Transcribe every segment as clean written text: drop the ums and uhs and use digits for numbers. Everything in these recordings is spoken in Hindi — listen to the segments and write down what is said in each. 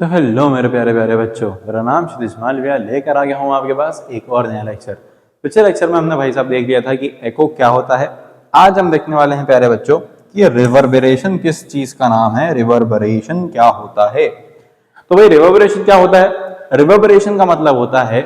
तो हेलो मेरे प्यारे प्यारे बच्चों, मेरा नाम क्षितिज मालविया, लेकर आ गया हूँ आपके पास एक और नया लेक्चर। पिछले लेक्चर में हमने भाई साहब देख लिया था कि एको क्या होता है। आज हम देखने वाले हैं प्यारे बच्चों कि रिवर्बरेशन किस चीज का नाम है, रिवर्बरेशन क्या होता है। तो भाई रिवर्बरेशन क्या होता है? रिवर्बरेशन का मतलब होता है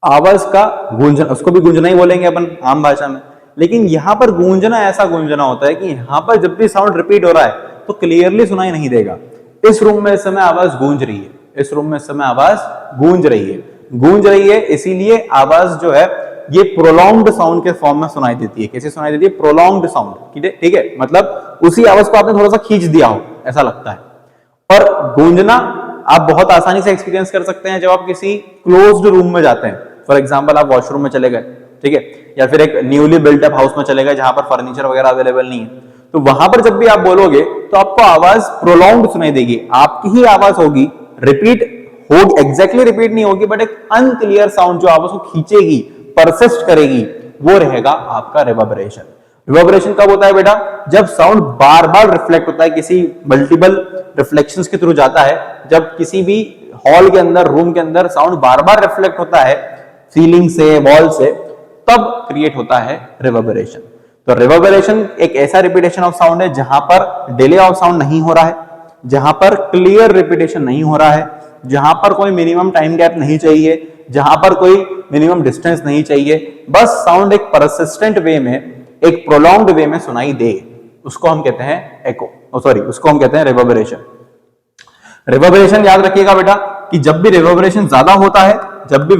आवाज का गूंजना, उसको भी गूंजना ही बोलेंगे अपन आम भाषा में, लेकिन यहाँ पर गूंजना ऐसा गूंजना होता है कि यहाँ पर जब भी साउंड रिपीट हो रहा है तो क्लियरली सुनाई नहीं देगा। इस रूम में इस समय आवाज गूंज रही है, इस रूम में इस समय आवाज गूंज रही है, इसीलिए आवाज जो है ये प्रोलॉन्ग्ड साउंड के फॉर्म में सुनाई देती है। कैसे सुनाई देती है? प्रोलॉन्ग्ड साउंड, ठीक है, मतलब उसी आवाज को आपने थोड़ा सा खींच दिया हो ऐसा लगता है। और गूंजना आप बहुत आसानी से एक्सपीरियंस कर सकते हैं जब आप किसी क्लोज्ड रूम में जाते हैं। फॉर एग्जांपल आप वॉशरूम में चले गए, ठीक है, या फिर एक न्यूली बिल्ट अप हाउस में चले गए जहां पर फर्नीचर वगैरह अवेलेबल नहीं है, तो वहां पर जब भी आप बोलोगे तो आपको आवाज प्रोलॉन्ग्ड सुनाई देगी, आपकी ही आवाज होगी, रिपीट होगी, एग्जैक्टली रिपीट नहीं होगी, बट एक अनक्लियर साउंड जो आवाज को खींचेगी, परसिस्ट करेगी, वो रहेगा आपका रिवर्बरेशन। रिवर्बरेशन कब होता है बेटा? जब साउंड बार बार रिफ्लेक्ट होता है, किसी मल्टीपल रिफ्लेक्शंस के थ्रू जाता है, जब किसी भी हॉल के अंदर, रूम के अंदर साउंड बार बार रिफ्लेक्ट होता है सीलिंग से, वॉल से, तब क्रिएट होता है रिवर्बरेशन। तो रिवर्बरेशन एक ऐसा रिपीटेशन ऑफ साउंड है जहां पर डिले ऑफ साउंड नहीं हो रहा है, जहां पर क्लियर रिपीटेशन नहीं हो रहा है, जहां पर कोई मिनिमम टाइम गैप नहीं चाहिए, जहां पर कोई मिनिमम डिस्टेंस नहीं चाहिए, बस साउंड एक परसिस्टेंट वे में, एक प्रोलॉन्ग्ड वे में सुनाई दे, उसको हम कहते हैं एको, सॉरी, उसको हम कहते हैं रिवर्बरेशन। रिवर्बरेशन याद रखिएगा बेटा कि जब भी रिवर्बरेशन ज्यादा होता है, जब भी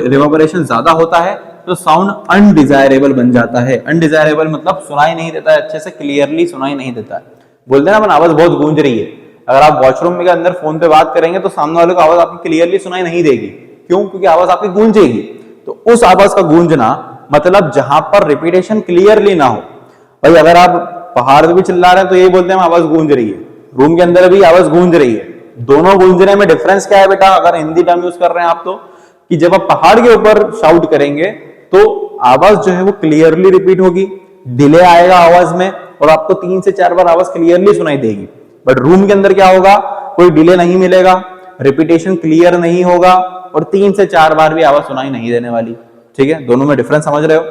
रिवर्बरेशन ज्यादा होता है तो साउंड अनडिजायरेबल बन जाता है। अनडिजायरेबल मतलब सुनाई नहीं देता है, अच्छे से क्लियरली सुनाई नहीं देता है। बोलते हैं ना अपन, आवाज बहुत गूंज रही है। अगर आप वॉशरूम के अंदर फोन पे बात करेंगे तो सामने वाले को आवाज आपकी क्लियरली सुनाई नहीं देगी। क्यों? क्योंकि आवाज आपकी गूंजेगी। तो उस आवाज का गूंजना मतलब जहां पर रिपीटेशन क्लियरली ना हो। भाई अगर आप पहाड़ पे भी चिल्ला रहे हैं तो यही बोलते हैं आवाज गूंज रही है, रूम के अंदर भी आवाज गूंज रही है। दोनों गूंजने में डिफरेंस क्या है बेटा, अगर हिंदी टर्म यूज कर रहे हैं आप तो, कि जब आप पहाड़ के ऊपर शाउट करेंगे तो आवाज जो है वो क्लियरली रिपीट होगी, डिले आएगा आवाज में और आपको 3 से 4 बार आवाज क्लियरली सुनाई देगी। बट रूम के अंदर क्या होगा, कोई डिले नहीं मिलेगा, रिपीटेशन क्लियर नहीं होगा और 3 से 4 बार भी आवाज सुनाई नहीं देने वाली। ठीक है, दोनों में डिफरेंस समझ रहे हो?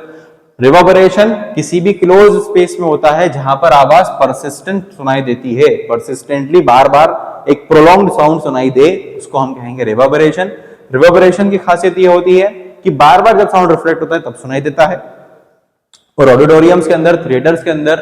रिवर्बरेशन किसी भी क्लोज स्पेस में होता है जहां पर आवाज परसिस्टेंट सुनाई देती है, परसिस्टेंटली बार बार एक प्रोलॉन्ग्ड साउंड सुनाई दे, उसको हम कहेंगे रिवर्बरेशन। रिवर्बरेशन की खासियत ये होती है कि बार बार जब साउंड रिफ्लेक्ट होता है तब सुनाई देता है। और ऑडिटोरियम्स के अंदर, थिएटर्स के अंदर,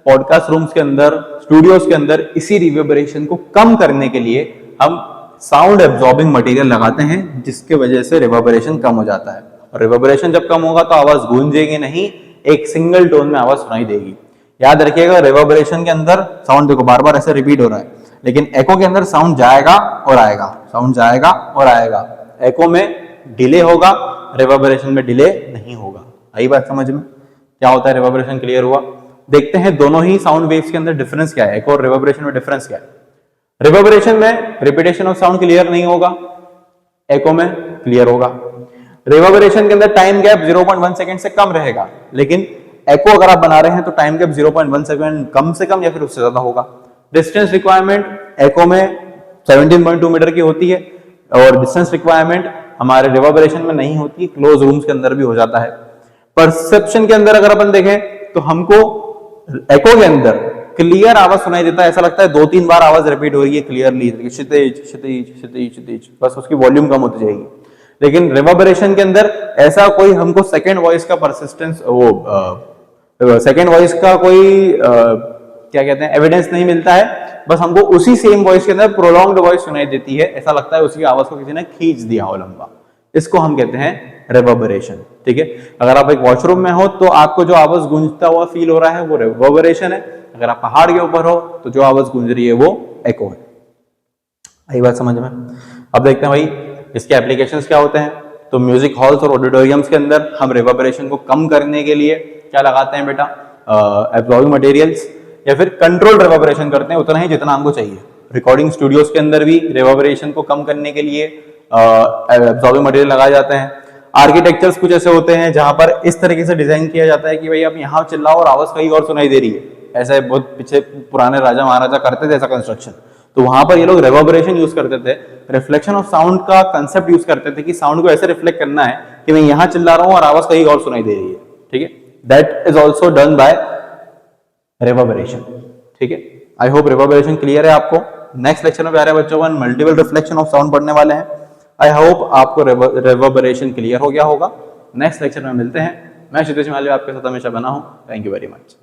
पॉडकास्ट रूम्स के अंदर, स्टूडियोज के अंदर इसी रिवर्बरेशन को कम करने के लिए हम साउंड एब्जॉर्बिंग मटेरियल लगाते हैं, जिसके वजह से रिवर्बरेशन कम हो जाता है। और रिवर्बरेशन जब कम होगा तो आवाज गूंजेगी नहीं, एक सिंगल टोन में आवाज सुनाई देगी। याद रखिएगा, रिवर्बरेशन के अंदर साउंड देखो बार बार ऐसे रिपीट हो रहा है, लेकिन एको के अंदर साउंड जाएगा और आएगा, साउंड जाएगा और आएगा। एको में डिले होगा, रिवर्बरेशन में डिले नहीं होगा। आई बात समझ में? क्या होता है रिवर्बरेशन? क्लियर हुआ? देखते हैं दोनों ही साउंड वेव्स के अंदर डिफरेंस क्या है, एको और रिवर्बरेशन में डिफरेंस क्या है। रिवर्बरेशन में रिपीटेशन ऑफ साउंड क्लियर नहीं होगा, एको में क्लियर होगा। रिवर्बरेशन के अंदर टाइम गैप 0.1 सेकंड से कम रहेगा, लेकिन एको अगर आप बना रहे हैं तो टाइम गैप 0.1 सेकंड कम से कम या फिर उससे ज्यादा होगा। डिस्टेंस रिक्वायरमेंट एको में 17.2 मीटर की होती है और डिस्टेंस रिक्वायरमेंट हमारे रिवर्बरेशन में नहीं होती, क्लोज रूम्स के अंदर भी हो जाता है। परसेप्शन के अंदर अगर अपन देखें तो हमको एको के अंदर क्लियर आवाज सुनाई देता है, ऐसा लगता है 2-3 बार आवाज रिपीट हो रही है क्लियरली, क्षितिज क्षितिज क्षितिज क्षितिज, बस उसकी वॉल्यूम कम होती जाएगी। लेकिन रिवर्बरेशन के अंदर ऐसा कोई हमको सेकेंड वॉइस का परसिस्टेंस, वो सेकेंड वॉइस का कोई क्या कहते हैं, एविडेंस नहीं मिलता है। बस हमको उसी सेम वॉइस के अंदर प्रोलॉन्ग्ड वॉइस सुनाई देती है, ऐसा लगता है उसकी आवाज को किसी ने खींच दिया हो लंबा। इसको हम कहते हैं रिवर्बरेशन। ठीक है, अगर आप एक वॉशरूम में हो तो आपको जो आवाज गूंजता हुआ फील हो रहा है वो रिवर्बरेशन है। अगर आप पहाड़ के ऊपर हो तो जो आवाज गूंज रही है वो एको है। आई बात समझ में? अब देखते हैं भाई इसके एप्लीकेशंस क्या होते हैं। तो म्यूजिक हॉल्स और ऑडिटोरियम्स के अंदर हम रिवर्बरेशन को कम करने के लिए क्या लगाते हैं बेटा? एब्जॉर्बिंग मटेरियल्स, या फिर कंट्रोल रिवर्बरेशन करते हैं उतना ही जितना हमको चाहिए। रिकॉर्डिंग स्टूडियोज के अंदर भी रिवर्बरेशन को कम करने के लिए एब्जॉर्बिंग मटेरियल लगाए जाते हैं। आर्किटेक्चर्स कुछ ऐसे होते हैं जहां पर इस तरीके से डिजाइन किया जाता है कि भाई आप यहाँ चिल्लाओ और आवाज कहीं और सुनाई दे रही है। ऐसे बहुत पीछे पुराने राजा महाराजा करते थे ऐसा कंस्ट्रक्शन, तो वहां पर ये लोग रेवर्बरेशन यूज करते थे, रिफ्लेक्शन ऑफ साउंड का कंसेप्ट यूज करते थे कि साउंड को ऐसे रिफ्लेक्ट करना है कि मैं यहां चिल्ला रहा हूं और आवाज कहीं और सुनाई दे रही है, ठीक है। That is also done by reverberation, ठीक है। आई होप रेवर्बरेशन क्लियर है आपको। नेक्स्ट लेक्चर में प्यारे बच्चों अपन मल्टीपल रिफ्लेक्शन ऑफ साउंड पढ़ने वाले हैं। आई होप आपको रेवर्बरेशन क्लियर हो गया होगा। नेक्स्ट लेक्चर में मिलते हैं। मैं क्षितिज मालविया आपके साथ हमेशा बना हूं। Thank you very much.